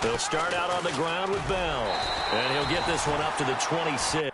He'll start out on the ground with Bell. And he'll get this one up to the 26.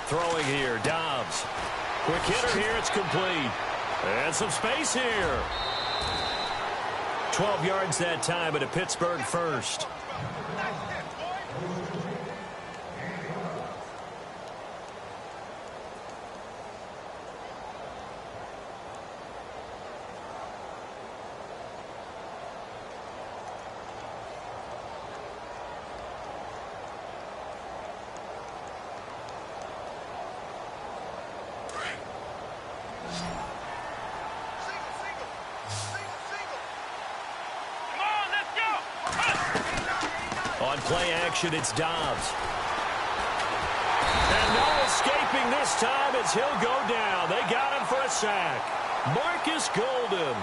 Throwing here, Dobbs. Quick hitter here, it's complete. And some space here. 12 yards that time at a Pittsburgh first. On play action, it's Dobbs. And no escaping this time as he'll go down. They got him for a sack. Marcus Golden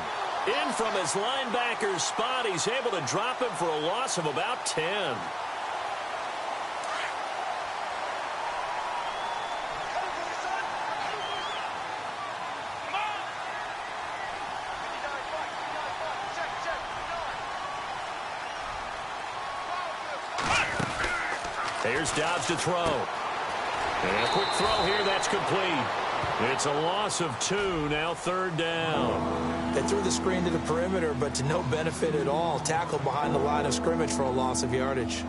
in from his linebacker's spot. He's able to drop him for a loss of about 10. Here's Dobbs to throw. And a quick throw here, that's complete. It's a loss of 2, now third down. They threw the screen to the perimeter, but to no benefit at all. Tackled behind the line of scrimmage for a loss of yardage.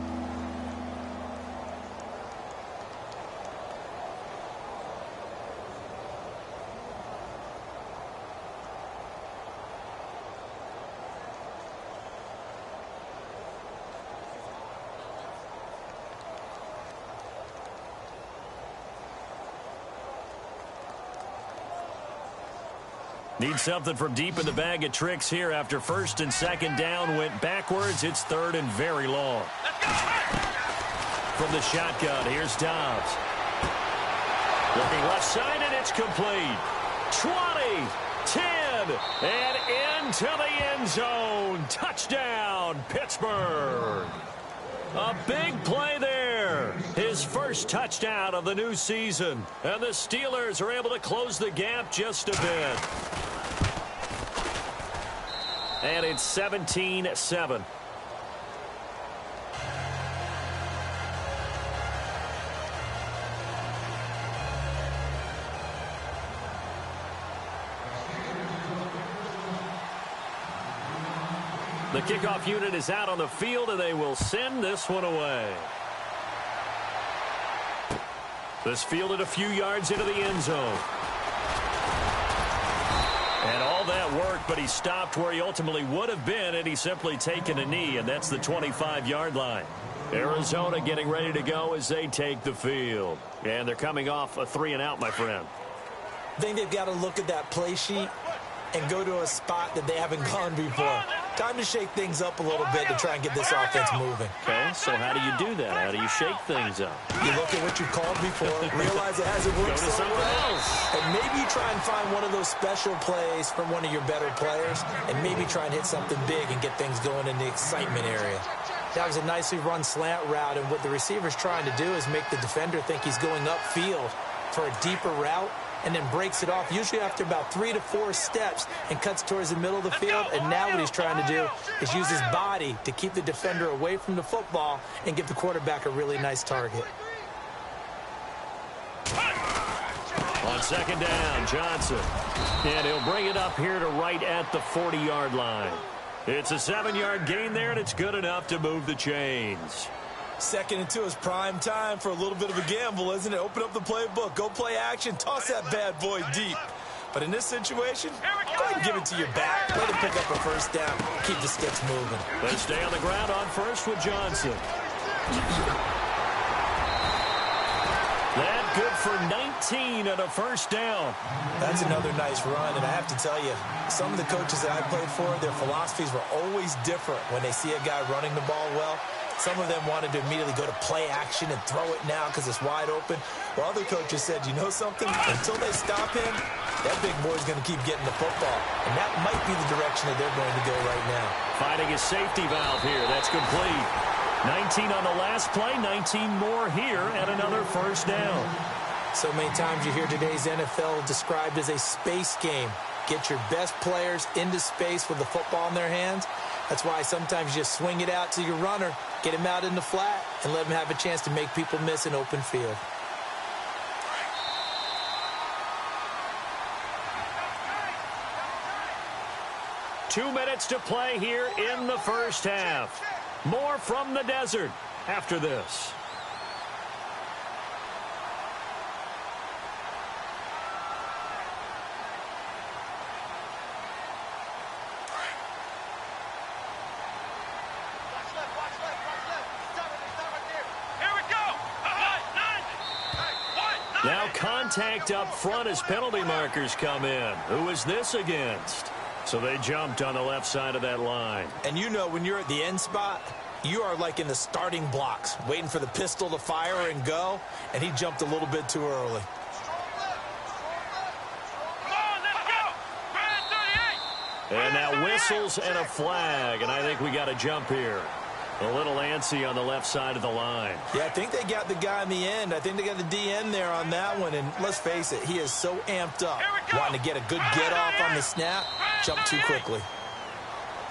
Need something from deep in the bag of tricks here after first and second down went backwards. It's third and very long. From the shotgun, here's Dobbs. Looking left side, and it's complete. 20, 10, and into the end zone. Touchdown, Pittsburgh. A big play there. His first touchdown of the new season. And the Steelers are able to close the gap just a bit. And it's 17-7. The kickoff unit is out on the field, and they will send this one away. This fielded a few yards into the end zone. And all that work, but he stopped where he ultimately would have been, and he's simply taken a knee, and that's the 25-yard line. Arizona getting ready to go as they take the field. And they're coming off a 3-and-out, my friend. I think they've got to look at that play sheet and go to a spot that they haven't gone before. Time to shake things up a little bit to try and get this offense moving. Okay, so how do you do that? How do you shake things up? You look at what you called before, realize it hasn't worked so well, and maybe you try and find one of those special plays from one of your better players, and maybe try and hit something big and get things going in the excitement area. That was a nicely run slant route, and what the receiver's trying to do is make the defender think he's going upfield for a deeper route, and then breaks it off, usually after about 3 to 4 steps, and cuts towards the middle of the field. And now what he's trying to do is use his body to keep the defender away from the football and give the quarterback a really nice target. On second down, Johnson. And he'll bring it up here to right at the 40-yard line. It's a 7-yard gain there, and it's good enough to move the chains. 2nd and 2 is prime time for a little bit of a gamble, isn't it? Open up the playbook, go play action, toss that bad boy deep. But in this situation, go ahead and give it to your back. Let him pick up a first down, keep the sticks moving. They stay on the ground on first with Johnson. That good for 19 and a first down. That's another nice run, and I have to tell you, some of the coaches that I played for, their philosophies were always different when they see a guy running the ball well. Some of them wanted to immediately go to play action and throw it now because it's wide open. While other coaches said, you know something? Until they stop him, that big boy's going to keep getting the football. And that might be the direction that they're going to go right now. Finding a safety valve here. That's complete. 19 on the last play, 19 more here, and another first down. So many times you hear today's NFL described as a space game. Get your best players into space with the football in their hands. That's why sometimes you just swing it out to your runner, get him out in the flat, and let him have a chance to make people miss an open field. Two minutes to play here in the first half. More from the desert after this. Now contact up front as penalty markers come in. Who is this against? So they jumped on the left side of that line. And you know when you're at the end spot, you are like in the starting blocks, waiting for the pistol to fire and go, and he jumped a little bit too early. And now whistles and a flag, and I think we got a jump here. A little antsy on the left side of the line. Yeah, I think they got the guy in the end. I think they got the DN there on that one. And let's face it, he is so amped up. Wanting to get a good get-off on the snap, jump too quickly.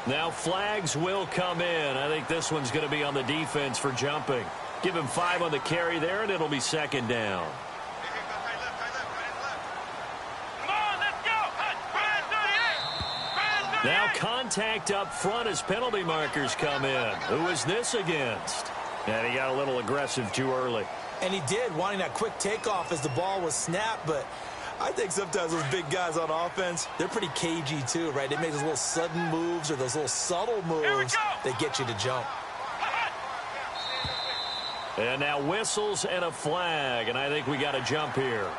Now flags will come in. I think this one's going to be on the defense for jumping. Give him 5 on the carry there, and it'll be second down. Now contact up front as penalty markers come in. Who is this against? And he got a little aggressive too early. And he did, wanting that quick takeoff as the ball was snapped. But I think sometimes those big guys on offense, they're pretty cagey too, right? They make those little sudden moves or those little subtle moves that get you to jump. And now whistles and a flag, and I think we got a jump here.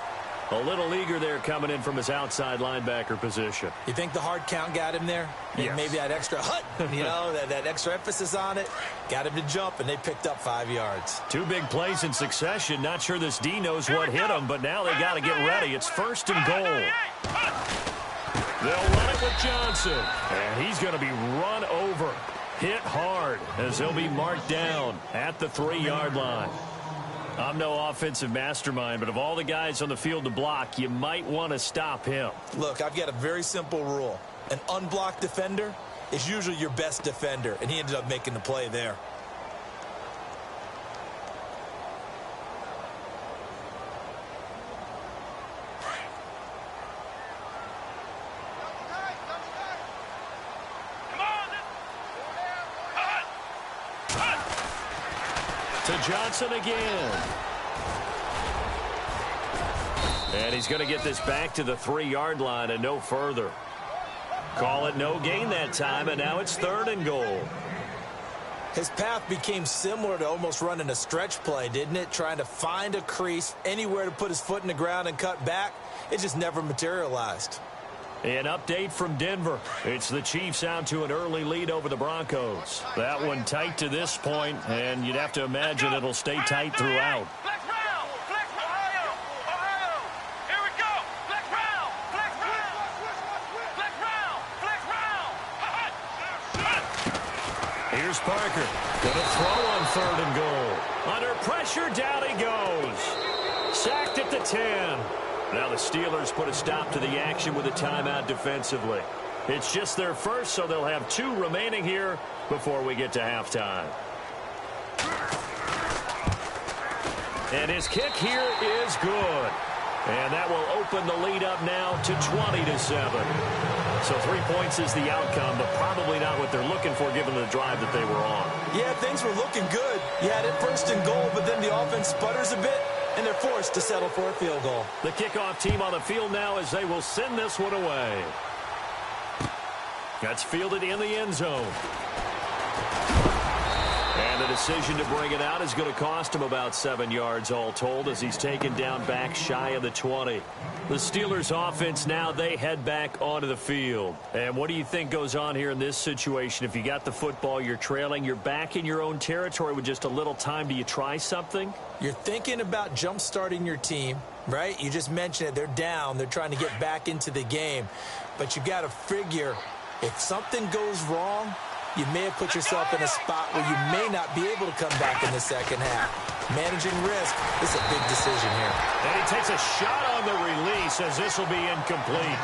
A little eager there coming in from his outside linebacker position. You think the hard count got him there? Yes. Maybe that extra hut, you know, that extra emphasis on it, got him to jump, and they picked up 5 yards. 2 big plays in succession. Not sure this D knows what hit him, but now they got to get ready. It's first and goal. They'll run it with Johnson, and he's going to be run over. Hit hard as he'll be marked down at the 3-yard line. I'm no offensive mastermind, but of all the guys on the field to block, you might want to stop him. Look, I've got a very simple rule. An unblocked defender is usually your best defender, and he ended up making the play there. To Johnson again. And he's going to get this back to the 3-yard line and no further. Call it no gain that time, and now it's 3rd and goal. His path became similar to almost running a stretch play, didn't it? Trying to find a crease, anywhere to put his foot in the ground and cut back. It just never materialized. An update from Denver. It's the Chiefs out to an early lead over the Broncos. That one tight to this point, and you'd have to imagine it'll stay tight throughout. Here's Parker. Gonna throw on 3rd and goal. Under pressure, down he goes. Sacked at the 10. Now the Steelers put a stop to the action with a timeout defensively. It's just their first, so they'll have 2 remaining here before we get to halftime. And his kick here is good. And that will open the lead up now to 20-7. So 3 points is the outcome, but probably not what they're looking for given the drive that they were on. Yeah, things were looking good. You had it 1st and goal, but then the offense sputters a bit, and they're forced to settle for a field goal. The kickoff team on the field now as they will send this one away. That's fielded in the end zone. And the decision to bring it out is going to cost him about 7 yards all told as he's taken down back shy of the 20. The Steelers offense now, they head back onto the field. And what do you think goes on here in this situation? If you got the football, you're trailing, you're back in your own territory with just a little time. Do you try something? You're thinking about jump-starting your team, right? You just mentioned it. They're down. They're trying to get back into the game. But you got to figure if something goes wrong, you may have put yourself in a spot where you may not be able to come back in the second half. Managing risk is a big decision here. And he takes a shot on the release as this will be incomplete.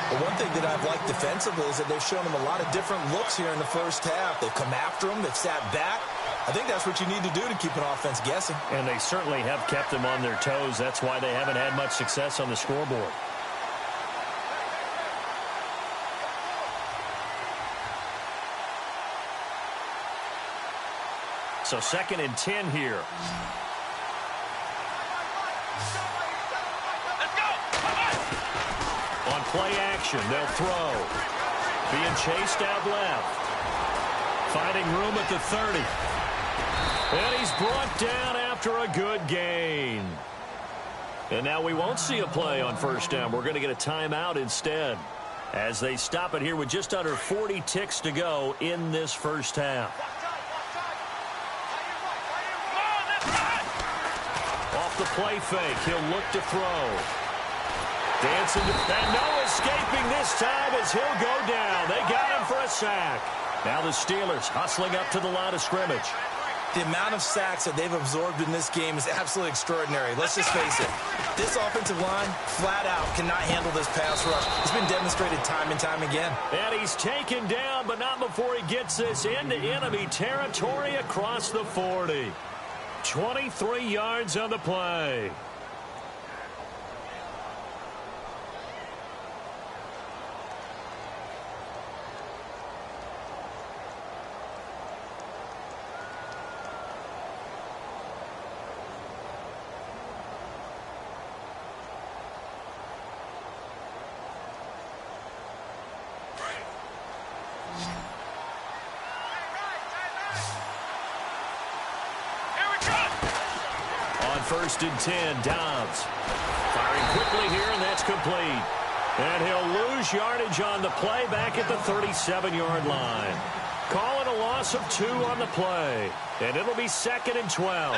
But one thing that I've liked defensively is that they've shown him a lot of different looks here in the first half. They've come after him. They've sat back. I think that's what you need to do to keep an offense guessing. And they certainly have kept them on their toes. That's why they haven't had much success on the scoreboard. So 2nd and 10 here. Let's go. On play action, they'll throw. Being chased out left. Finding room at the 30. And he's brought down after a good gain. And now we won't see a play on 1st down. We're going to get a timeout instead as they stop it here with just under 40 ticks to go in this first half. Off the play fake, he'll look to throw. Dancing to, and no escaping this time as he'll go down. They got him for a sack. Now the Steelers hustling up to the line of scrimmage. The amount of sacks that they've absorbed in this game is absolutely extraordinary. Let's just face it. This offensive line, flat out, cannot handle this pass rush. It's been demonstrated time and time again. And he's taken down, but not before he gets this into enemy territory across the 40. 23 yards on the play. On 1st and 10, Dobbs firing quickly here, and that's complete. And he'll lose yardage on the play back at the 37-yard line. Call it a loss of 2 on the play, and it'll be 2nd and 12.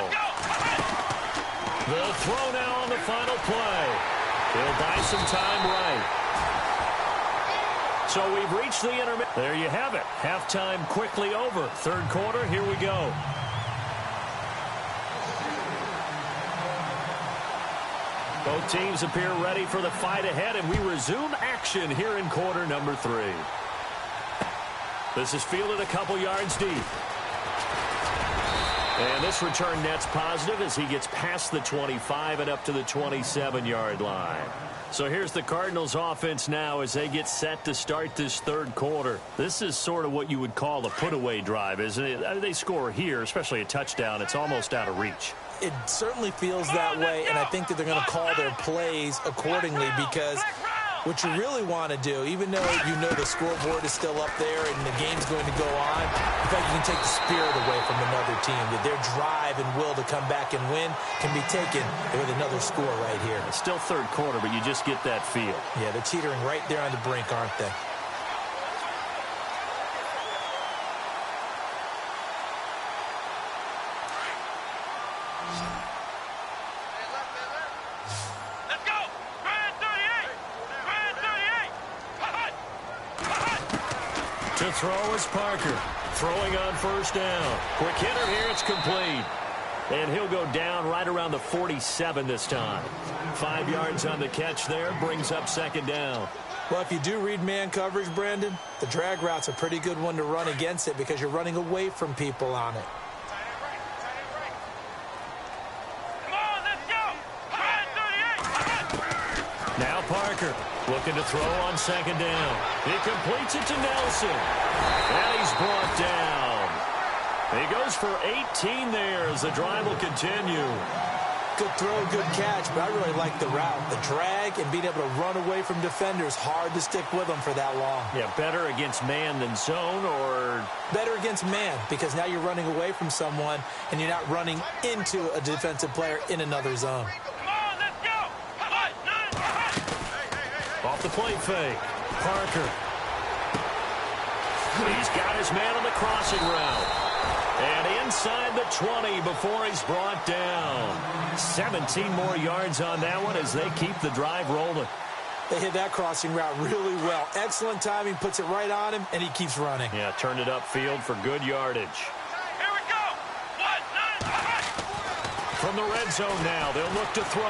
They'll throw now on the final play. He'll buy some time right. So we've reached the intermission. There you have it. Halftime quickly over. 3rd quarter, here we go. Both teams appear ready for the fight ahead, and we resume action here in quarter number 3. This is fielded a couple yards deep. And this return net's positive as he gets past the 25 and up to the 27-yard line. So here's the Cardinals offense now as they get set to start this 3rd quarter. This is sort of what you would call a put-away drive, isn't it? They score here, especially a touchdown. It's almost out of reach. It certainly feels that way, and I think that they're going to call their plays accordingly because What you really want to do, even though you know the scoreboard is still up there and the game's going to go on, in fact, you can take the spirit away from another team. That their drive and will to come back and win can be taken with another score right here. It's still third quarter, but you just get that feel. Yeah, they're teetering right there on the brink, aren't they? To throw is Parker. Throwing on first down. Quick hitter here. It's complete. And he'll go down right around the 47 this time. 5 yards on the catch there. Brings up second down. Well, if you do read man coverage, Brandon, the drag route's a pretty good one to run against it because you're running away from people on it. Now Parker looking to throw on second down. He completes it to Nelson. And he's brought down. He goes for 18 there as the drive will continue. Good throw, good catch, but I really like the route. The drag and being able to run away from defenders, hard to stick with them for that long. Yeah, better against man than zone, or? Better against man, because now you're running away from someone and you're not running into a defensive player in another zone. Off the play fake. Parker. He's got his man on the crossing route. And inside the 20 before he's brought down. 17 more yards on that one as they keep the drive rolling. They hit that crossing route really well. Excellent timing, puts it right on him, and he keeps running. Yeah, turned it upfield for good yardage. Here we go. From the red zone now, they'll look to throw.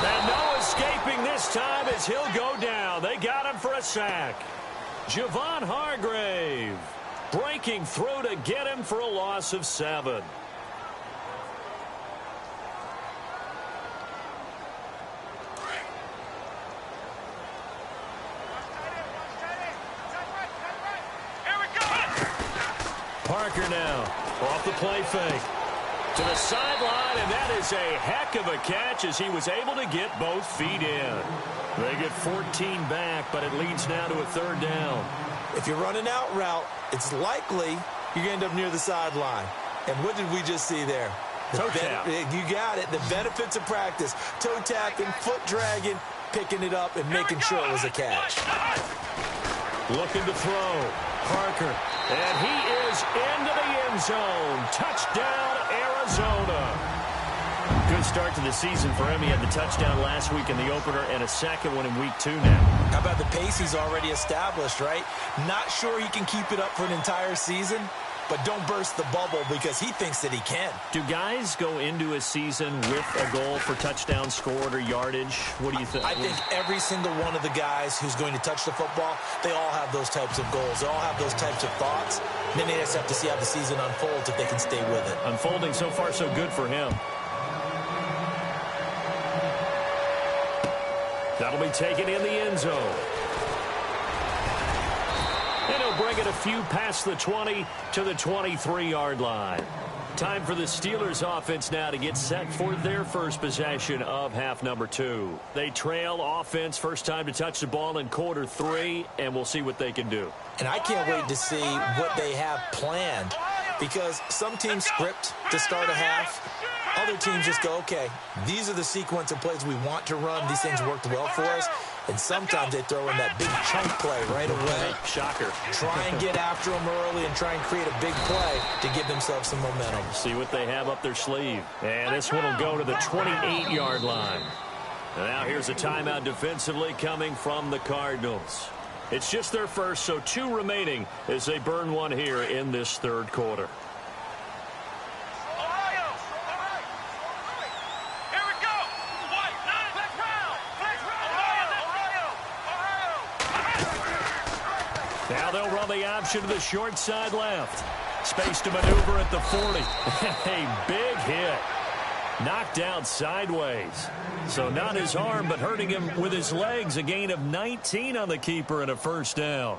And no escaping this time as he'll go down. They got him for a sack. Javon Hargrave breaking through to get him for a loss of 7. Parker now off the play fake. To the sideline, and that is a heck of a catch as he was able to get both feet in. They get 14 back, but it leads now to a third down. If you're running out route, it's likely you're going to end up near the sideline. And what did we just see there? Toe tap. You got it. The benefits of practice. Toe tapping, foot dragging, picking it up, and making sure it was a catch. Looking to throw. Parker. And he is into the end zone. Touchdown, Arizona. Good start to the season for him. He had the touchdown last week in the opener and a second one in week 2 now. How about the pace he's already established, right? Not sure he can keep it up for an entire season, but don't burst the bubble because he thinks that he can. Do guys go into a season with a goal for touchdown scored or yardage? What do you think? I think every single one of the guys who's going to touch the football, they all have those types of goals. They all have those types of thoughts. And then they just have to see how the season unfolds if they can stay with it. Unfolding so far so good for him. That'll be taken in the end zone. And he'll bring it a few past the 20 to the 23-yard line. Time for the Steelers offense now to get set for their first possession of half number 2. They trail offense first time to touch the ball in quarter 3, and we'll see what they can do. And I can't wait to see what they have planned because some teams script to start a half. Other teams just go, okay, these are the sequence of plays we want to run. These things worked well for us. And sometimes they throw in that big chunk play right away. Shocker. Try and get after them early and try and create a big play to give themselves some momentum. See what they have up their sleeve. And this one will go to the 28-yard line. And now here's a timeout defensively coming from the Cardinals. It's just their first, so 2 remaining as they burn one here in this third quarter. Now they'll run the option to the short side left. Space to maneuver at the 40. A big hit. Knocked out sideways. So not his arm, but hurting him with his legs. A gain of 19 on the keeper and a first down.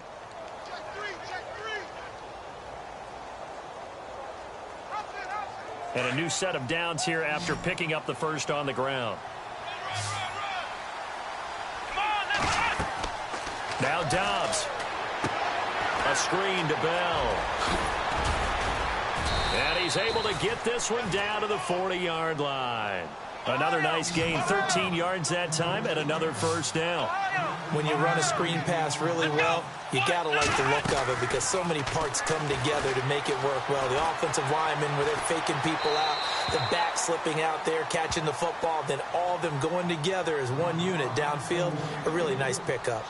And a new set of downs here after picking up the first on the ground. Come on, let's go! Now Dobbs. A screen to Bell. And he's able to get this one down to the 40-yard line. Another nice gain, 13 yards that time, and another first down. When you run a screen pass really well, you got to like the look of it because so many parts come together to make it work well. The offensive linemen, where they're faking people out, the back slipping out there, catching the football, then all of them going together as one unit downfield. A really nice pickup.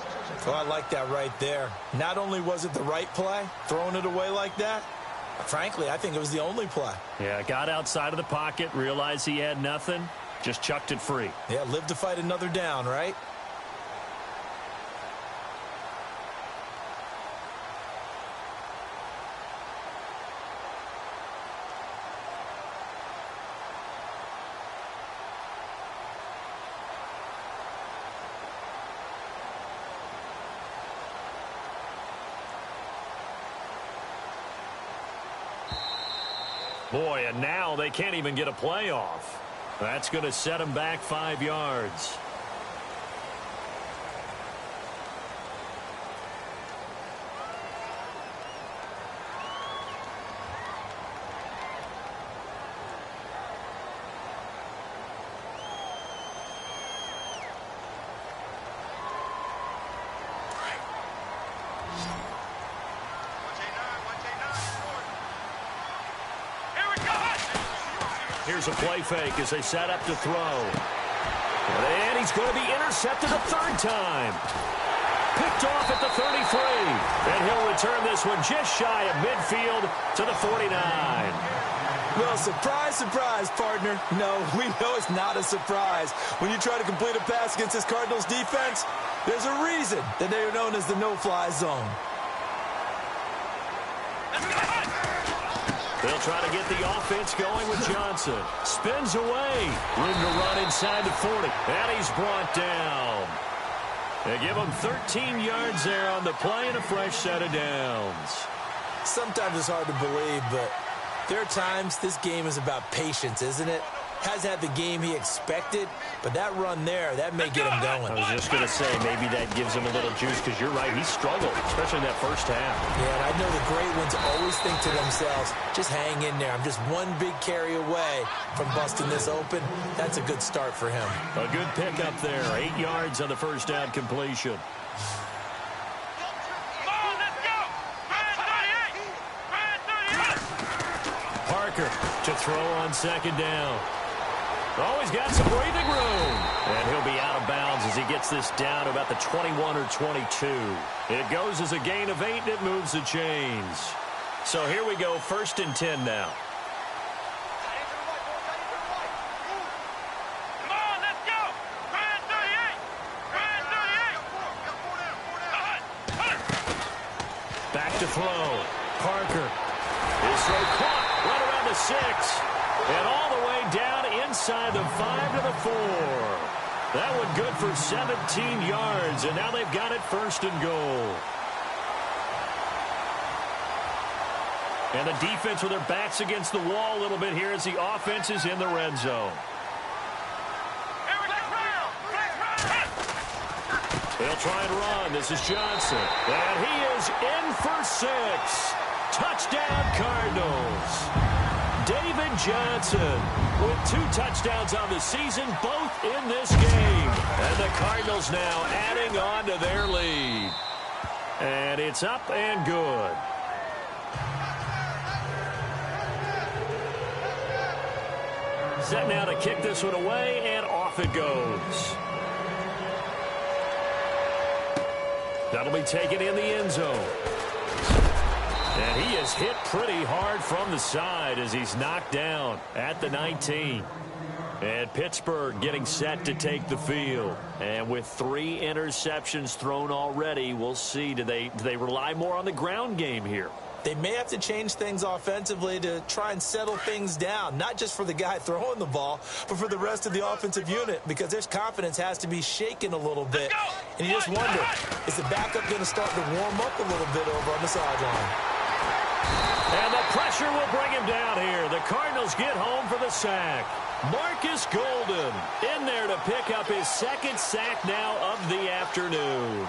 Oh, I like that right there. Not only was it the right play, throwing it away like that, frankly, I think it was the only play. Yeah, got outside of the pocket, realized he had nothing, just chucked it free. Yeah, live to fight another down, right? Boy, and now they can't even get a playoff. That's going to set them back 5 yards. Here's a play fake as they set up to throw. And he's going to be intercepted a third time. Picked off at the 33. And he'll return this one just shy of midfield to the 49. Well, surprise, surprise, partner. No, we know it's not a surprise. When you try to complete a pass against this Cardinals defense, there's a reason that they are known as the no-fly zone. They'll try to get the offense going with Johnson. Spins away. Room to run inside the 40. And he's brought down. They give him 13 yards there on the play and a fresh set of downs. Sometimes it's hard to believe, but there are times this game is about patience, isn't it? Hasn't had the game he expected, but that run there, that may get him going. I was just going to say, maybe that gives him a little juice, because you're right, he struggled, especially in that first half. Yeah, and I know the great ones always think to themselves, just hang in there. I'm just one big carry away from busting this open. That's a good start for him. A good pickup there, 8 yards on the first down completion. Parker to throw on second down. Oh, he's got some breathing room. And he'll be out of bounds as he gets this down to about the 21 or 22. It goes as a gain of 8, and it moves the chains. So here we go, 1st and 10 now. Back to throw. Parker. His throw caught right around the 6. And all the way down inside the 5 to the 4. That one good for 17 yards. And now they've got it 1st and goal. And the defense with their backs against the wall a little bit here as the offense is in the red zone. They'll try and run. This is Johnson. And he is in for 6. Touchdown, Cardinals. David Johnson with 2 touchdowns on the season, both in this game. And the Cardinals now adding on to their lead. And it's up and good. Set now to kick this one away, and off it goes. That'll be taken in the end zone. And he is hit pretty hard from the side as he's knocked down at the 19. And Pittsburgh getting set to take the field. And with 3 interceptions thrown already, we'll see. Do they rely more on the ground game here? They may have to change things offensively to try and settle things down, not just for the guy throwing the ball, but for the rest of the offensive unit, because their confidence has to be shaken a little bit. And you just wonder, is the backup going to start to warm up a little bit over on the sideline? And the pressure will bring him down here. The Cardinals get home for the sack. Marcus Golden in there to pick up his 2nd sack now of the afternoon.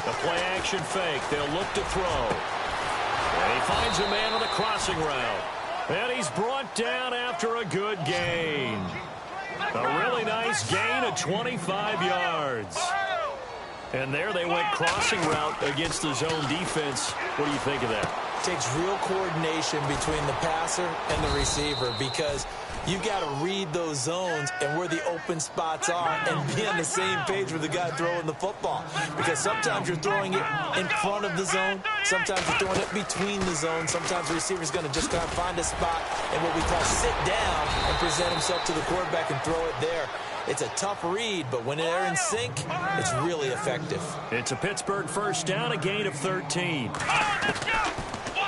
The play-action fake. They'll look to throw. And he finds a man on the crossing route. And he's brought down after a good gain. A really nice gain of 25 yards. And there they went crossing route against the zone defense. What do you think of that? Takes real coordination between the passer and the receiver because you got to read those zones and where the open spots are and be on the same page with the guy throwing the football. Because sometimes you're throwing it in front of the zone. Sometimes you're throwing it between the zones. Sometimes the receiver's going to just kind of find a spot and what we call sit down and present himself to the quarterback and throw it there. It's a tough read, but when they're in sync, it's really effective. It's a Pittsburgh first down, a gain of 13.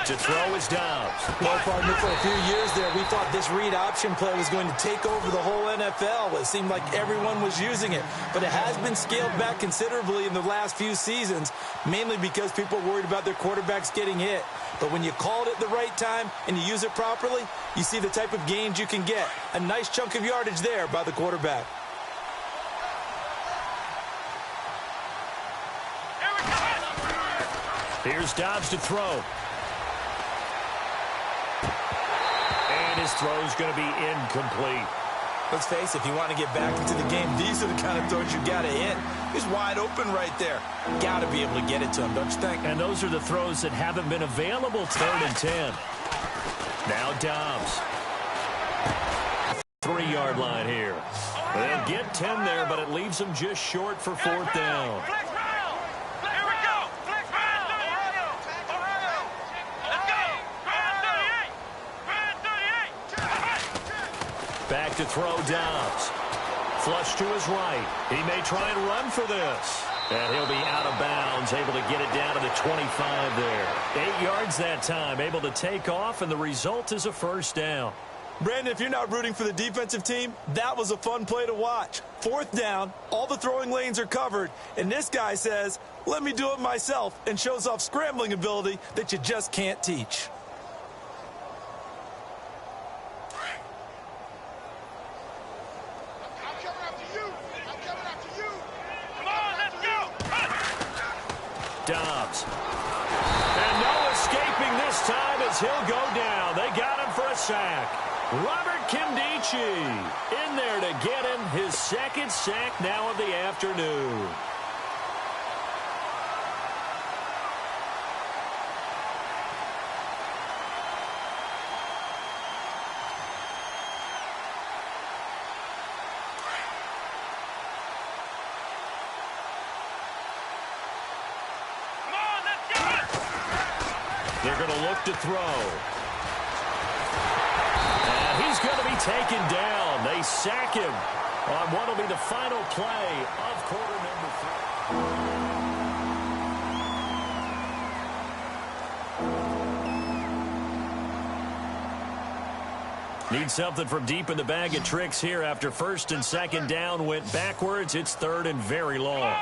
To throw is Dobbs. Well, partner, for a few years there, we thought this read option play was going to take over the whole NFL. It seemed like everyone was using it, but it has been scaled back considerably in the last few seasons, mainly because people are worried about their quarterbacks getting hit. But when you call it at the right time and you use it properly, you see the type of gains you can get. A nice chunk of yardage there by the quarterback. Here's Dobbs to throw. And his throw's going to be incomplete. Let's face it, if you want to get back into the game, these are the kind of throws you got to hit. He's wide open right there. Got to be able to get it to him, don't you think? And those are the throws that haven't been available. 3rd and 10. Now Dobbs. 3-yard line here. They'll get 10 there, but it leaves them just short for 4th down. Back to throw Dobbs. Flush to his right. He may try and run for this. And he'll be out of bounds, able to get it down to the 25 there. 8 yards that time, able to take off, and the result is a first down. Brandon, if you're not rooting for the defensive team, that was a fun play to watch. 4th down, all the throwing lanes are covered, and this guy says, let me do it myself, and shows off scrambling ability that you just can't teach. Dobbs. And no escaping this time as he'll go down. They got him for a sack. Robert Nkemdiche in there to get him his 2nd sack now of the afternoon. They're going to look to throw. And he's going to be taken down. They sack him on what will be the final play of quarter number 3. Need something from deep in the bag of tricks here after 1st and 2nd down went backwards. It's 3rd and very long.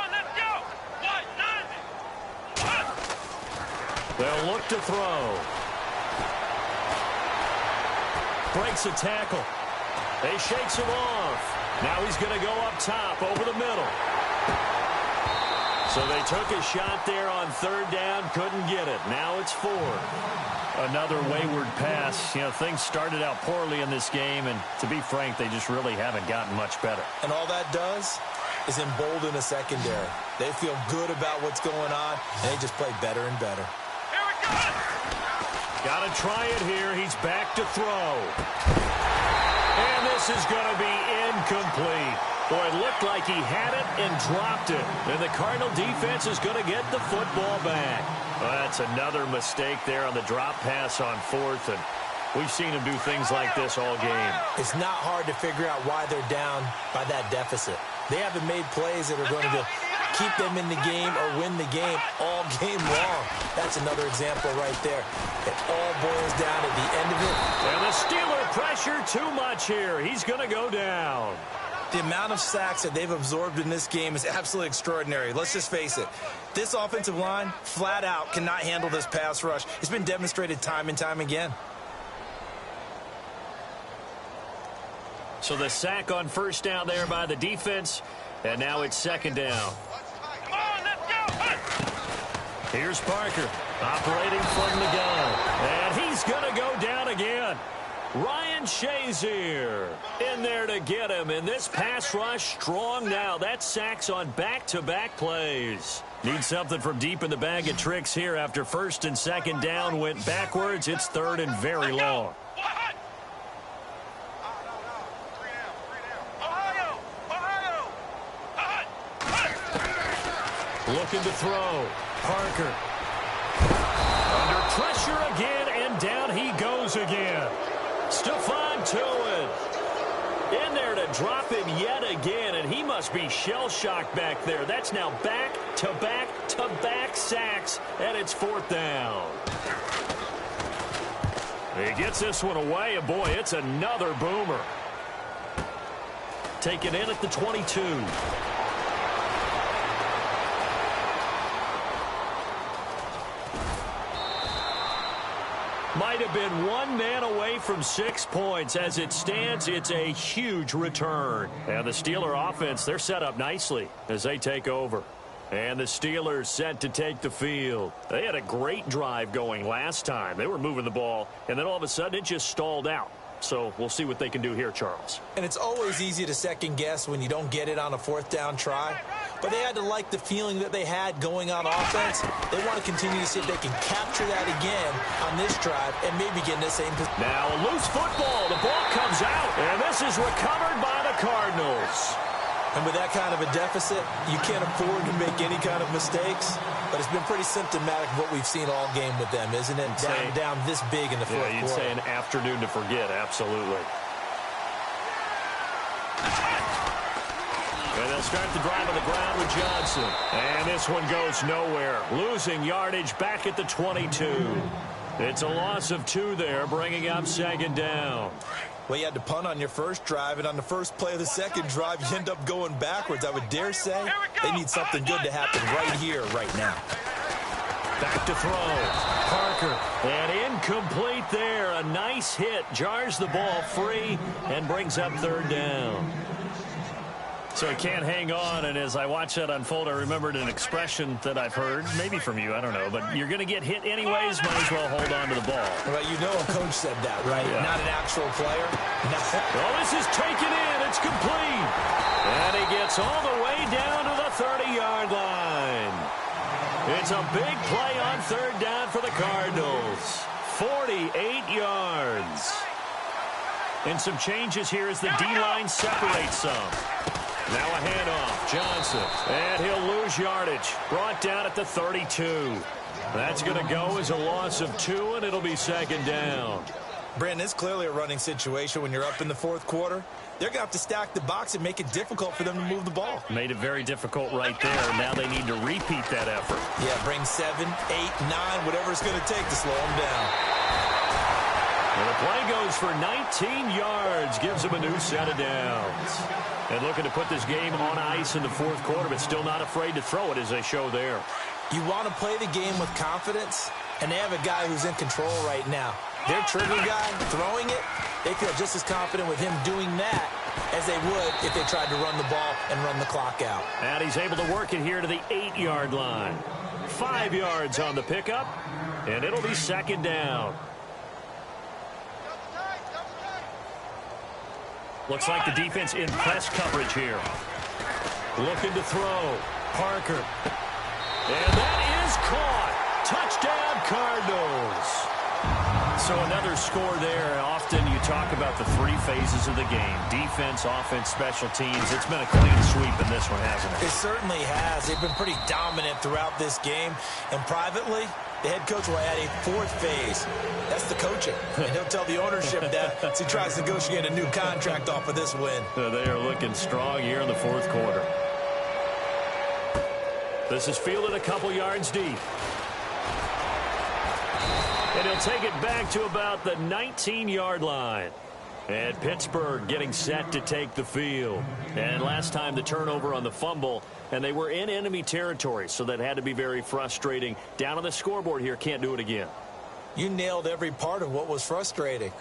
They'll look to throw. Breaks a tackle. They shakes him off. Now he's going to go up top over the middle. So they took a shot there on 3rd down, couldn't get it. Now it's 4th. Another wayward pass. You know, things started out poorly in this game, and to be frank, they just really haven't gotten much better. And all that does is embolden a secondary. They feel good about what's going on, and they just play better and better. Got to try it here. He's back to throw. And this is going to be incomplete. Boy, it looked like he had it and dropped it. And the Cardinal defense is going to get the football back. Well, that's another mistake there on the drop pass on 4th. And we've seen him do things like this all game. It's not hard to figure out why they're down by that deficit. They haven't made plays that are going to keep them in the game or win the game all game long. That's another example right there. It all boils down at the end of it. And the Steeler pressure too much here. He's going to go down. The amount of sacks that they've absorbed in this game is absolutely extraordinary. Let's just face it. This offensive line, flat out, cannot handle this pass rush. It's been demonstrated time and time again. So the sack on 1st down there by the defense, and now it's 2nd down. Here's Parker operating from the gun. And he's going to go down again. Ryan Shazier in there to get him. And this pass rush strong now. That's sacks on back-to-back plays. Need something from deep in the bag of tricks here after first and second down went backwards. It's third and very long. Looking to throw. Parker. Under pressure again, and down he goes again. Stephon Tuitt in there to drop him yet again, and he must be shell-shocked back there. That's now back-to-back-to-back sacks, and it's fourth down. He gets this one away, and boy, it's another boomer. Taken in at the 22. Might have been one man away from 6 points. As it stands, it's a huge return. And the Steeler offense, they're set up nicely as they take over. And the Steelers set to take the field. They had a great drive going last time. They were moving the ball, and then all of a sudden it just stalled out. So we'll see what they can do here, Charles. And it's always easy to second guess when you don't get it on a fourth down try. But they had to like the feeling that they had going on offense. They want to continue to see if they can capture that again on this drive and maybe get in the same position. Now a loose football. The ball comes out. And this is recovered by the Cardinals. And with that kind of a deficit, you can't afford to make any kind of mistakes. But it's been pretty symptomatic of what we've seen all game with them, isn't it? Down this big in the fourth quarter. Yeah, you'd say an afternoon to forget, absolutely. And they'll start the drive on the ground with Johnson. And this one goes nowhere. Losing yardage back at the 22. It's a loss of 2 there, bringing up second down. Well, you had to punt on your first drive, and on the first play of the second drive, you end up going backwards. I would dare say they need something good to happen right here, right now. Back to throw. Parker. And incomplete there. A nice hit. Jars the ball free and brings up third down. So he can't hang on, and as I watch that unfold, I remembered an expression that I've heard, maybe from you, I don't know, but you're going to get hit anyways, might as well hold on to the ball. Well, you know a coach said that, right? Yeah. Not an actual player. No. Well, this is taken in. It's complete. And he gets all the way down to the 30-yard line. It's a big play on third down for the Cardinals. 48 yards. And some changes here as the D-line separates some. Now a handoff. Johnson. And he'll lose yardage. Brought down at the 32. That's going to go as a loss of 2, and it'll be second down. Brandon, it's clearly a running situation when you're up in the fourth quarter. They're going to have to stack the box and make it difficult for them to move the ball. Made it very difficult right there. Now they need to repeat that effort. Yeah, bring 7, 8, 9, whatever it's going to take to slow them down. And the play goes for 19 yards. Gives them a new set of downs. And looking to put this game on ice in the fourth quarter, but still not afraid to throw it as they show there. You want to play the game with confidence, and they have a guy who's in control right now. Their trigger guy throwing it, they feel just as confident with him doing that as they would if they tried to run the ball and run the clock out. And he's able to work it here to the 8-yard line. 5 yards on the pickup, and it'll be second down. Looks like the defense in press coverage here. Looking to throw. Parker. And that is caught. Touchdown, Cardinals. So another score there. Often you talk about the 3 phases of the game. Defense, offense, special teams. It's been a clean sweep in this one, hasn't it? It certainly has. They've been pretty dominant throughout this game. And privately, the head coach will add a 4th phase. That's the coaching. And he'll tell the ownership that as he tries to negotiate a new contract off of this win. They are looking strong here in the fourth quarter. This is fielded a couple yards deep. And he'll take it back to about the 19-yard line. And Pittsburgh getting set to take the field. And last time the turnover on the fumble, and they were in enemy territory, so that had to be very frustrating. Down on the scoreboard here, can't do it again. You nailed every part of what was frustrating.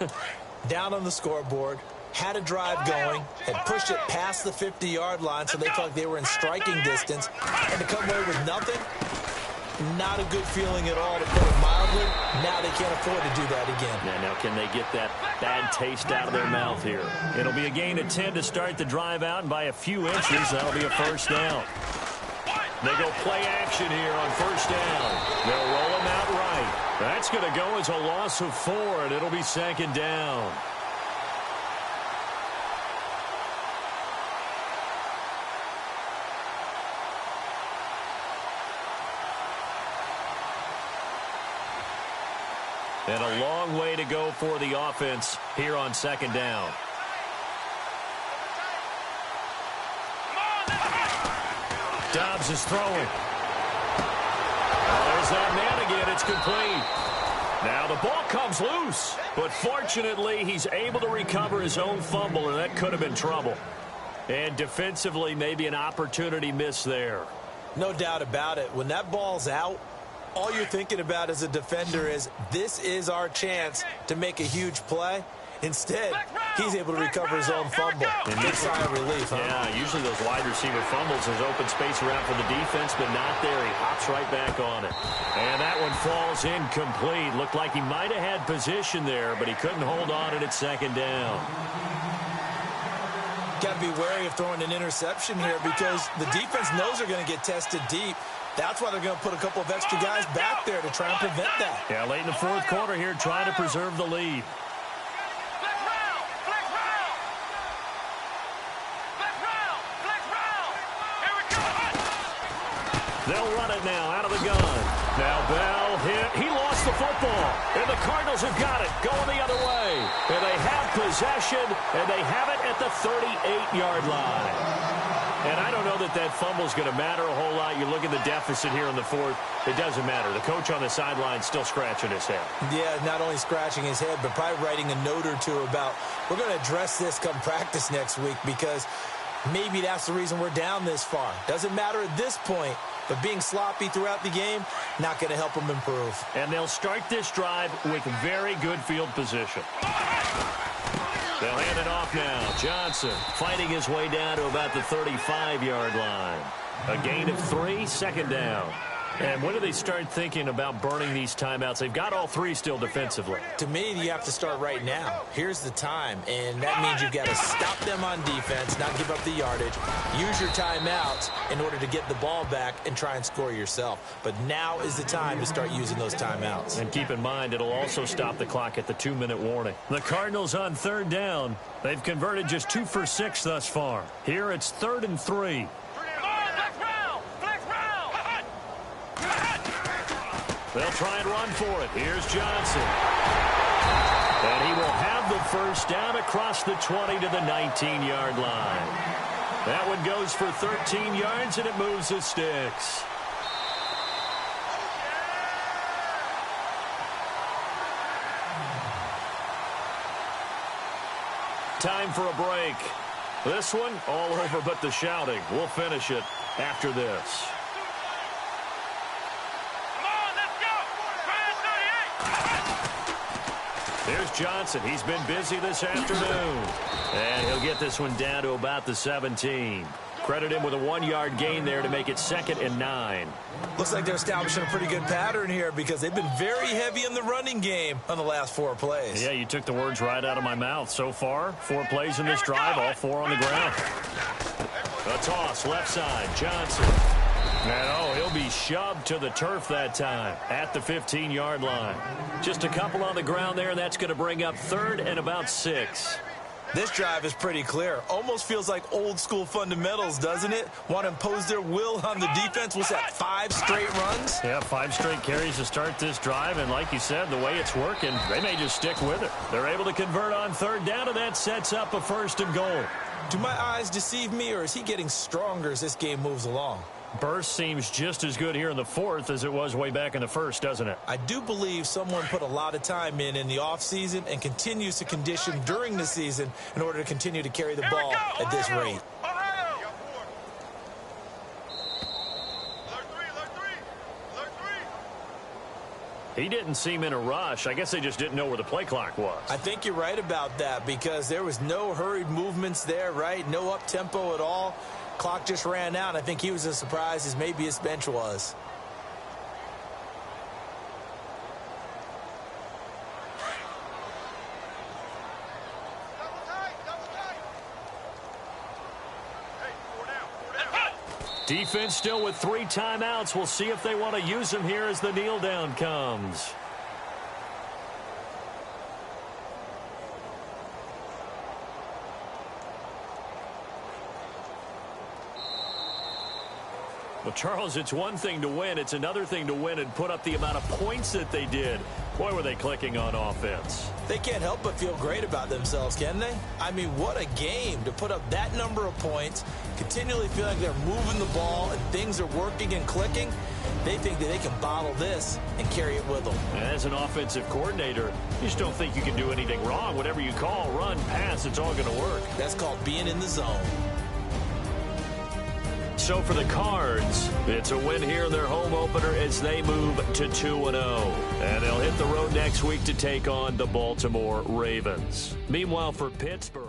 Down on the scoreboard, had a drive going, had pushed it past the 50-yard line so they felt like they were in striking distance, and to come away with nothing, Not a good feeling at all, to put it mildly. Now they can't afford to do that again. Yeah, now can they get that bad taste out of their mouth here? It'll be a gain of 10 to start the drive out, and by a few inches, that'll be a first down. They go play action here on first down. They'll roll him out right. That's going to go as a loss of 4, and it'll be second down. And a long way to go for the offense here on second down. Dobbs is throwing. There's that man again. It's complete. Now the ball comes loose, but fortunately he's able to recover his own fumble, and that could have been trouble. And defensively, maybe an opportunity missed there. No doubt about it. When that ball's out, all you're thinking about as a defender is, this is our chance to make a huge play. Instead, he's able to recover his own fumble. Big sigh of relief, huh? Yeah, usually those wide receiver fumbles, there's open space around for the defense, but not there. He hops right back on it. And that one falls incomplete. Looked like he might have had position there, but he couldn't hold on at second down. Got to be wary of throwing an interception here, because the defense knows they're going to get tested deep. That's why they're going to put a couple of extra guys back there to try and prevent that. Yeah, late in the fourth quarter here, trying to preserve the lead. They'll run it now out of the gun. Now Bell hit. He lost the football. And the Cardinals have got it going the other way. And they have possession, and they have it at the 38-yard line. And I don't know that that fumble is going to matter a whole lot. You look at the deficit here in the fourth. It doesn't matter. The coach on the sideline still scratching his head. Yeah, not only scratching his head, but probably writing a note or two about, we're going to address this come practice next week, because maybe that's the reason we're down this far. Doesn't matter at this point, but being sloppy throughout the game, not going to help them improve. And they'll start this drive with very good field position. They'll hand it off now. Johnson fighting his way down to about the 35-yard line. A gain of 3, second down. And when do they start thinking about burning these timeouts? They've got all 3 still defensively. To me, you have to start right now. Here's the time, and that means you've got to stop them on defense, not give up the yardage, use your timeouts in order to get the ball back and try and score yourself. But now is the time to start using those timeouts. And keep in mind, it'll also stop the clock at the 2-minute warning. The Cardinals on third down. They've converted just 2 for 6 thus far. Here it's 3rd and 3. They'll try and run for it. Here's Johnson. And he will have the first down across the 20 to the 19-yard line. That one goes for 13 yards, and it moves the sticks. Time for a break. This one, all over but the shouting. We'll finish it after this. Here's Johnson. He's been busy this afternoon. And he'll get this one down to about the 17. Credit him with a 1-yard gain there to make it 2nd and 9. Looks like they're establishing a pretty good pattern here, because they've been very heavy in the running game on the last 4 plays. Yeah, you took the words right out of my mouth. So far, 4 plays in this drive, all 4 on the ground. A toss, left side, Johnson. And, oh, he'll be shoved to the turf that time at the 15-yard line. Just a couple on the ground there, and that's going to bring up 3rd and about 6. This drive is pretty clear. Almost feels like old-school fundamentals, doesn't it? Want to impose their will on the defense. What's that, 5 straight runs? Yeah, 5 straight carries to start this drive, and like you said, the way it's working, they may just stick with it. They're able to convert on 3rd down, and that sets up a 1st and goal. Do my eyes deceive me, or is he getting stronger as this game moves along? Burst seems just as good here in the 4th as it was way back in the 1st, doesn't it? I do believe someone put a lot of time in the offseason and continues to condition during the season in order to continue to carry the ball at this rate. He didn't seem in a rush. I guess they just didn't know where the play clock was. I think you're right about that, because there was no hurried movements there, right? No up-tempo at all. Clock just ran out. I think he was as surprised as maybe his bench was. Defense still with 3 timeouts. We'll see if they want to use them here as the kneel down comes. Well, Charles, it's one thing to win. It's another thing to win and put up the amount of points that they did. Boy, were they clicking on offense. They can't help but feel great about themselves, can they? I mean, what a game to put up that number of points, continually feel like they're moving the ball and things are working and clicking. They think that they can bottle this and carry it with them. As an offensive coordinator, you just don't think you can do anything wrong. Whatever you call, run, pass, it's all going to work. That's called being in the zone. So for the Cards, it's a win here in their home opener as they move to 2-0. And they'll hit the road next week to take on the Baltimore Ravens. Meanwhile, for Pittsburgh.